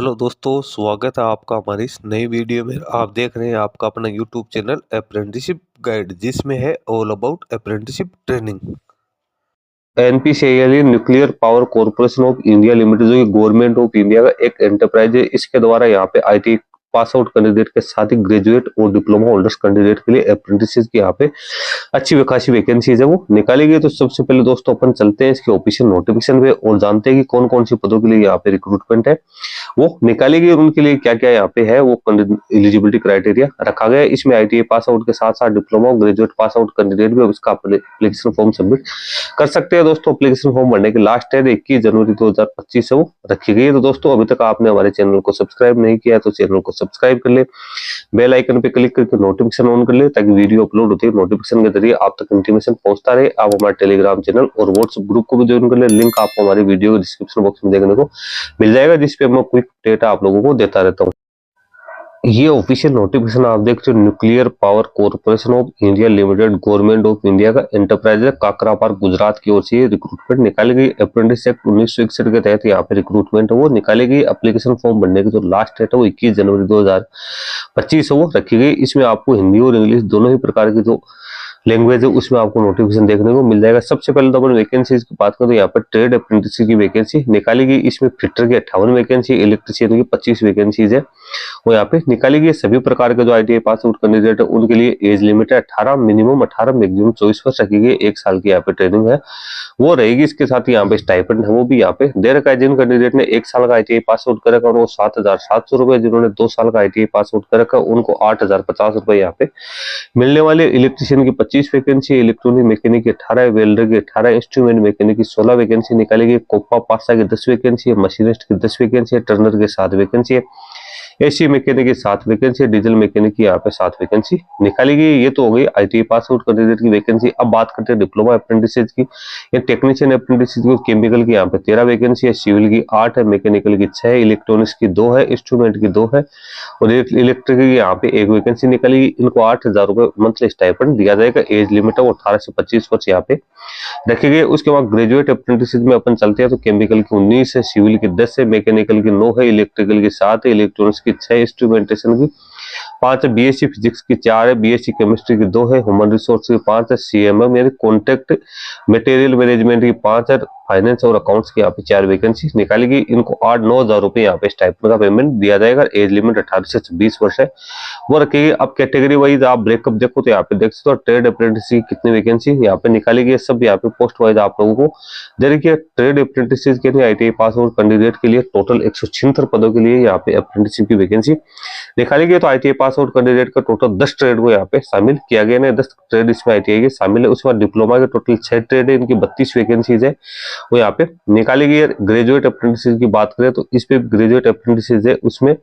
Hello दोस्तों, स्वागत है आपका हमारी इस नई वीडियो में। आप देख रहे हैं आपका अपना यूट्यूब चैनल अप्रेंटिसशिप गाइड, जिसमें है all about apprenticeship training. NPCIL nuclear power corporation of India limited, जो कि गवर्नमेंट ऑफ इंडिया का एक एंटरप्राइज है, इसके द्वारा यहाँ पे आईटी पास आउट कैंडिडेट के साथ ही ग्रेजुएट और डिप्लोमा होल्डर्स कैंडिडेट के लिए अप्रेंटिसशिप की यहाँ पे अच्छी खासी वैकेंसीज है वो निकाली गई। तो सबसे पहले दोस्तों अपन चलते हैं इसके ऑफिशियल नोटिफिकेशन पे और जानते हैं कि कौन कौन सी पदों के लिए यहाँ पे रिक्रूटमेंट है वो निकाली गई और उनके लिए क्या क्या यहाँ पे है वो एलिजिबिलिटी क्राइटेरिया रखा गया है। इसमें आईटीआई पास आउट के साथ साथ डिप्लोमा और ग्रेजुएट पास आउट कैंडिडेट भी उसका एप्लीकेशन फॉर्म सबमिट कर सकते हैं। दोस्तों एप्लीकेशन फॉर्म भरने की लास्ट है 21 जनवरी 2025 से वो रखी गई है। तो दोस्तों अभी तक आपने हमारे चैनल को सब्सक्राइब नहीं किया तो चैनल को सब्सक्राइब कर ले, बेल आइकन पे क्लिक करके नोटिफिकेशन ऑन कर ले, ताकि वीडियो अपलोड होते ही नोटिफिकेशन के जरिए आप तक इंटीमेशन पहुंचता रहे। आप हमारे टेलीग्राम चैनल और व्हाट्सएप ग्रुप को भी ज्वाइन कर ले, लिंक आपको हमारी वीडियो के डिस्क्रिप्शन बॉक्स में देखने को मिल जाएगा, जिसपे मैं क्विक डेटा आप लोगों को देता रहता हूँ। ये ऑफिशियल नोटिफिकेशन आप देख रहे हो, nuclear power corporation of India limited government of India का एंटरप्राइज है, काकरापार गुजरात की ओर से रिक्रूटमेंट निकाली गई। अप्रेंटिस एक्ट 1961 के तहत यहाँ पे रिक्रूटमेंट है वो निकाली गई। एप्लीकेशन फॉर्म भरने की जो लास्ट डेट है वो 21 जनवरी 2025 वो रखी गई। इसमें आपको हिंदी और इंग्लिश दोनों ही प्रकार की जो लैंग्वेज है उसमें आपको नोटिफिकेशन देखने को मिल जाएगा। सबसे पहले तो अपन वैकेंसीज की बात करें तो यहाँ पर ट्रेड अप्रेंटिस की वैकेंसी निकाली गई। इसमें फिटर की 58 वैकेंसी, इलेक्ट्रीशियन की 25 वैकेंसीज है वो यहाँ पे निकाली गई। सभी प्रकार के जो आईटीआई पास आउट कैंडिडेट है उनके लिए एज लिमिट है 18, मिनिमम 18, मैक्सिमम 24 वर्ष रखी गई। 1 साल की यहाँ पे ट्रेनिंग है वो रहेगी। इसके साथ यहाँ पे स्टाइपेंड है वो भी यहाँ पे दे रखा है। जिन कैंडिडेट ने 1 साल का आईटीआई पास आउट कर रखा है उनको 7,700 रुपए, जिन्होंने 2 साल का आईटीआई पास आउट कर रखा है उनको 8,050 रुपए यहाँ पे मिलने वाले। इलेक्ट्रीशियन की 25 वैकेंसी, इलेक्ट्रॉनिक मैकेनिक की 18, वेल्डर की 18, इंस्ट्रूमेंट मैकेनिक की 16 वैकेंसी निकाली गई। कोपा पासा की 10 वैकेंसी है, मशीनिस्ट की 10 वैकेंसी है, टर्नर के 7 वैकेंसी है, एसी मैकेनिक की 7 वैकेंसी, डीजल मैकेनिक की यहाँ पे 7 वैकेंसी निकाली गई। ये तो हो गई आईटीआई पास आउट कैंडिडेट की वैकेंसी। अब बात करते हैं डिप्लोमा अप्रेंटिसेस की या टेक्नीशियन अप्रेंटिसेस की। केमिकल की यहाँ पे 13 वैकेंसी है, सिविल की 8 है, मैकेनिकल की 6 है, इलेक्ट्रॉनिक्स की 2 है, इंस्ट्रूमेंट की 2 है और इलेक्ट्रिक की यहाँ पे 1 वैकेंसी निकाली गई। इनको 8,000 रुपए मंथली स्टाइपेंड दिया जाएगा। एज लिमिट है वो 18 से 25 वर्ष यहाँ पे रखे गए। उसके बाद ग्रेजुएट अप्रेंटिसेस में अपन चलते हैं तो केमिकल की 19 है, सिविल की 10 है, मैकेनिकल की 9 है, इलेक्ट्रिकल की 7 है, इलेक्ट्रॉनिक्स की 6, इंस्ट्रूमेंटेशन की 5 है, बीएससी फिजिक्स की 4 है, बीएससी केमिस्ट्री की 2 है, ह्यूमन रिसोर्स की 5 है, सीएमएम यानी कॉन्ट्रैक्ट मटेरियल मैनेजमेंट की 5 है, फाइनेंस और अकाउंट्स की यहाँ पे 4 वैकेंसी निकाली गई। इनको 8-9 हजार रुपए यहाँ पे स्टाइपेंड का पेमेंट दिया जाएगा। एज लिमिट 18 से 20 वर्ष है वो रखेगी। अब कैटेगरी वाइज आप ब्रेकअप देखो तो यहाँ पे देख सकते हो ट्रेड अप्रेंटिस की कितनी वैकेंसी यहाँ पे निकाली गई, सब यहाँ पे पोस्ट वाइज आप लोगों को देखिए। ट्रेड अप्रेंटिस के लिए आईटीआई पास आउट कैंडिडेट के लिए टोटल 176 पदों के लिए यहाँ पे अप्रेंटिसशिप की वैकेंसी निकाली गई। तो आईटीआई पास आउट कैंडिडेट का टोटल 10 ट्रेड को यहाँ पे शामिल किया गया है। 10 ट्रेड इसमें आईटीआई के शामिल है। उसके बाद डिप्लोमा के टोटल 6 ट्रेड है, इनकी 32 वैकेंसीज है वो यहाँ पे निकाली गई है। ग्रेजुएट अप्रेंटिस की बात करें तो इस पे ग्रेजुएट अप्रेंटिस है उसमें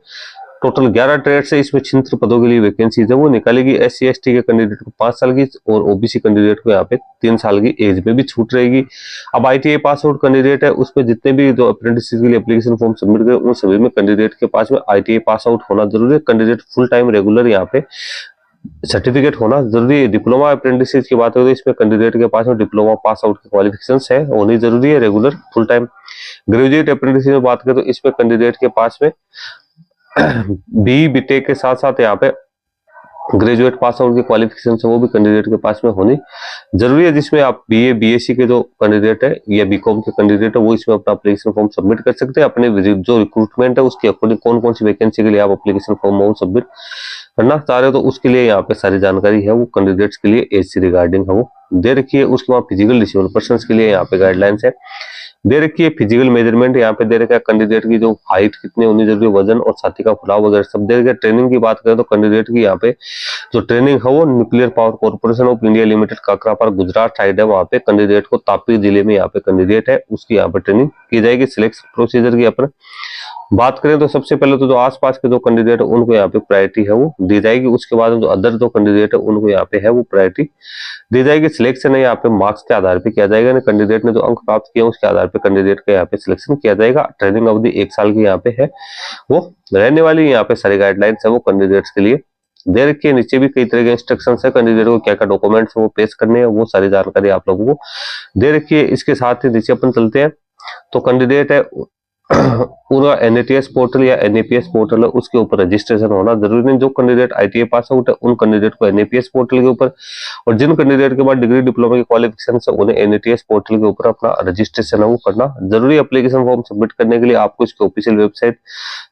टोटल 11 ट्रेड से इसमें 76 पदों के लिए वैकेंसीज है वो निकाली गई। एससी एसटी के कैंडिडेट को 5 साल की और ओबीसी कैंडिडेट को यहाँ पे 3 साल की एज में भी छूट रहेगी। अब आईटीआई पास आउट कैंडिडेट है उसमें जितने भी जो अप्रेंटिस के लिए एप्लीकेशन फॉर्म सबमिट करे उन सभी में कैंडिडेट के पास में आईटीआई पास आउट होना जरूरी है। कैंडिडेट फुल टाइम रेगुलर यहाँ पे सर्टिफिकेट होना जरूरी है। डिप्लोमा अप्रेंटिस की बात करें तो इसमें कैंडिडेट के पास में डिप्लोमा पास आउट की क्वालिफिकेशंस है होनी जरूरी है, regular full time. Graduate apprentice में बात करें तो इसमें कैंडिडेट के पास में बीटेक के साथ साथ यहाँ पे ग्रेजुएट पास आउट की क्वालिफिकेशन है वो भी कैंडिडेट के पास में होनी जरूरी है। जिसमें आप बीए बीएससी के जो कैंडिडेट है या बीकॉम के कैंडिडेट है वो इसमें अपना एप्लीकेशन फॉर्म सबमिट कर सकते हैं। अपने जो रिक्रूटमेंट है उसके अकॉर्डिंग कौन कौन सी वैकेंसी के लिए आप एप्लीकेशन फॉर्म सबमिट करना चाह रहे हो तो उसके लिए यहाँ पे सारी जानकारी है वो कैंडिडेट्स के लिए एज से रिगार्डिंग है वो दे रखी है। उसके बाद फिजिकल डिसेबल पर्सन के लिए यहाँ पे गाइडलाइंस है दे रखी है। फिजिकल मेजरमेंट यहाँ पे दे रखा है। कैंडिडेट की जो हाइट कितनी होनी जरूरी है, वजन और छाती का फुलाव वगैरह सब दे रखा है। ट्रेनिंग की बात करें तो कैंडिडेट की यहाँ पे जो ट्रेनिंग है वो nuclear power corporation of India limited Kakrapar Gujarat side है वहाँ पे कैंडिडेट को तापी जिले में यहाँ पे कैंडिडेट है उसकी यहाँ पे ट्रेनिंग की जाएगी। सिलेक्शन प्रोसीजर की अपने बात करें तो सबसे पहले तो जो आसपास के जो कैंडिडेट है उनको यहाँ पे प्रायोरिटी है वो दी जाएगी। उसके बाद जो अदर जो कैंडिडेट है उनको यहाँ पे है वो प्रायोरिटी दी जाएगी। सिलेक्शन है यहाँ पे मार्क्स के आधार पे किया जाएगा। कैंडिडेट ने जो अंक प्राप्त किए उसके आधार पे कैंडिडेट का यहाँ पे सिलेक्शन किया जाएगा। ट्रेनिंग अवधि 1 साल की यहाँ पे है वो रहने वाली। यहाँ पे सारी गाइडलाइंस है वो कैंडिडेट्स के लिए दे रखी है। नीचे भी कई तरह के इंस्ट्रक्शंस है कैंडिडेट को क्या क्या डॉक्यूमेंट्स वो पेश करने हैं वो सारी जानकारी आप लोगों को दे रखी है। इसके साथ ही नीचे अपन चलते हैं तो कैंडिडेट है पूरा NATS पोर्टल या NAPS पोर्टल है उसके ऊपर रजिस्ट्रेशन होना जरूरी नहीं। जो कैंडिडेट ITI पास आउट है उन कैंडिडेट को NAPS पोर्टल के ऊपर, और जिन कैंडिडेट के बाद डिग्री डिप्लोमा की क्वालिफिकेशन है उन्हें NATS पोर्टल के ऊपर अपना रजिस्ट्रेशन है वो करना जरूरी। एप्लीकेशन फॉर्म सबमिट करने के लिए आपको इसकी ऑफिशियल वेबसाइट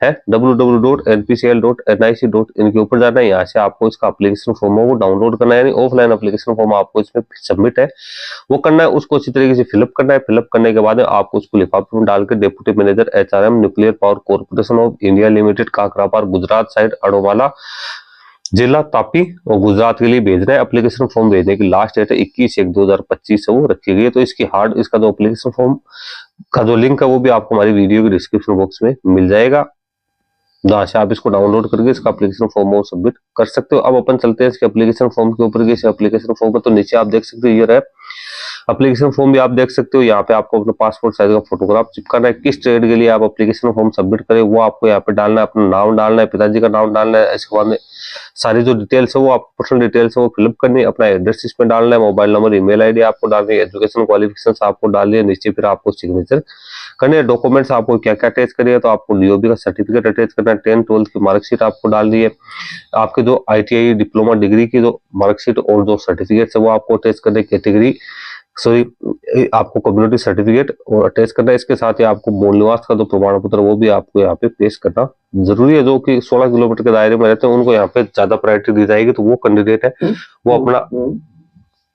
है www.npcl.nic.in के ऊपर जाना है। यहाँ से आपको इसका एप्लीकेशन फॉर्म है वो डाउनलोड करना है, यानी ऑफलाइन एप्लीकेशन फॉर्म आपको इसमें सबमिट है वो करना है। उसको अच्छी तरीके से फिलअप करना है। फिलअप करने के बाद आपको उसको लिफाफे में डाल के deputy manager HRM nuclear power corporation of India limited, Kakrapar, Gujarat side, अडोवाला जिला तापी और गुजरात के लिए भेजना है। एप्लीकेशन फॉर्म भेजने की लास्ट डेट है 21/1/2025 वो रखी गई है। तो इसका जो एप्लीकेशन फॉर्म का जो लिंक है वो भी आपको हमारी वीडियो के डिस्क्रिप्शन बॉक्स में मिल जाएगा, जहाँ से आप इसको डाउनलोड करके इसका एप्लीकेशन फॉर्म वो सबमिट कर सकते हो। अब अपन चलते हैं इसके एप्लीकेशन फॉर्म के ऊपर। इस एप्लीकेशन फॉर्म पर तो नीचे आप देख सकते हो ये रहा एप्लीकेशन फॉर्म भी आप देख सकते हो। यहाँ पे आपको अपना पासपोर्ट साइज का फोटोग्राफ चिपकाना है। किस ट्रेड के लिए आप एप्लीकेशन फॉर्म सबमिट करें वो आपको यहाँ पे डालना है। अपना नाम डालना है, पिताजी का नाम डालना है। इसके बाद में सारी जो डिटेल्स है वो आप पर्सनल डिटेल्स है वो फिलअप करनी है। अपना एड्रेस इसमें डालना है, मोबाइल नंबर, ईमेल आईडी आपको डालनी है, एजुकेशन क्वालिफिकेशन आपको डालनी है। नीचे फिर आपको सिग्नेचर करने हैं। डॉक्यूमेंट्स आपको क्या क्या अटैच करिए, तो आपको DOB का सर्टिफिकेट अटैच करना है, 10th 12th की मार्कशीट आपको डालनी है, आपके जो ITI डिप्लोमा डिग्री की जो मार्कशीट और जो सर्टिफिकेट है वो आपको अटैच करने, कैटेगरी आपको कम्युनिटी सर्टिफिकेट और अटैच करना है। इसके साथ ही आपको मूल निवास का जो प्रमाण पत्र वो भी आपको यहाँ पे पेश करना जरूरी है। जो कि 16 किलोमीटर के दायरे में रहते हैं उनको यहाँ पे ज्यादा प्रायोरिटी दी जाएगी। तो वो कैंडिडेट है वो अपना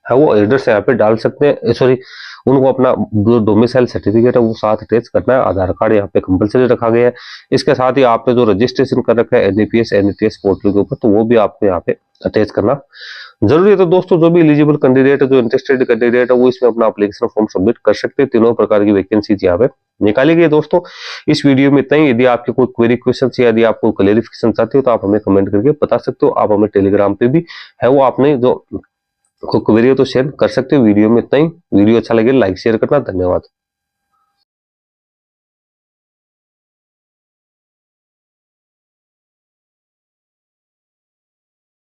है वो एड्रेस यहाँ पे डाल सकते हैं, सॉरी उनको अपना जो डोमिसाइल सर्टिफिकेट है वो साथ अटैच करना है। आधार कार्ड यहाँ पे कंपलसरी रखा गया है। इसके साथ ही आपने जो रजिस्ट्रेशन कर रखा है NAPS NATS पोर्टल के ऊपर तो वो भी आपको यहाँ पे अटैच करना जरूरी है। तो दोस्तों जो भी एलिजिबल कैंडिडेट है, जो इंटरेस्टेड कैंडिडेट है वो इसमें अपना एप्लीकेशन फॉर्म सबमिट कर सकते हैं। तीनों प्रकार की वैकेंसी यहाँ पे निकाली गई है। दोस्तों इस वीडियो में इतना ही। यदि आपके कोई क्वेरी क्वेश्चन या यदि आपको क्लेरिफिकेशन चाहते हो तो आप हमें कमेंट करके बता सकते हो। आप हमें टेलीग्राम पे भी है वो आपने जो कोई क्वेरी हो तो शेयर कर सकते हो। वीडियो में इतना ही। वीडियो अच्छा लगे लाइक शेयर करना। धन्यवाद।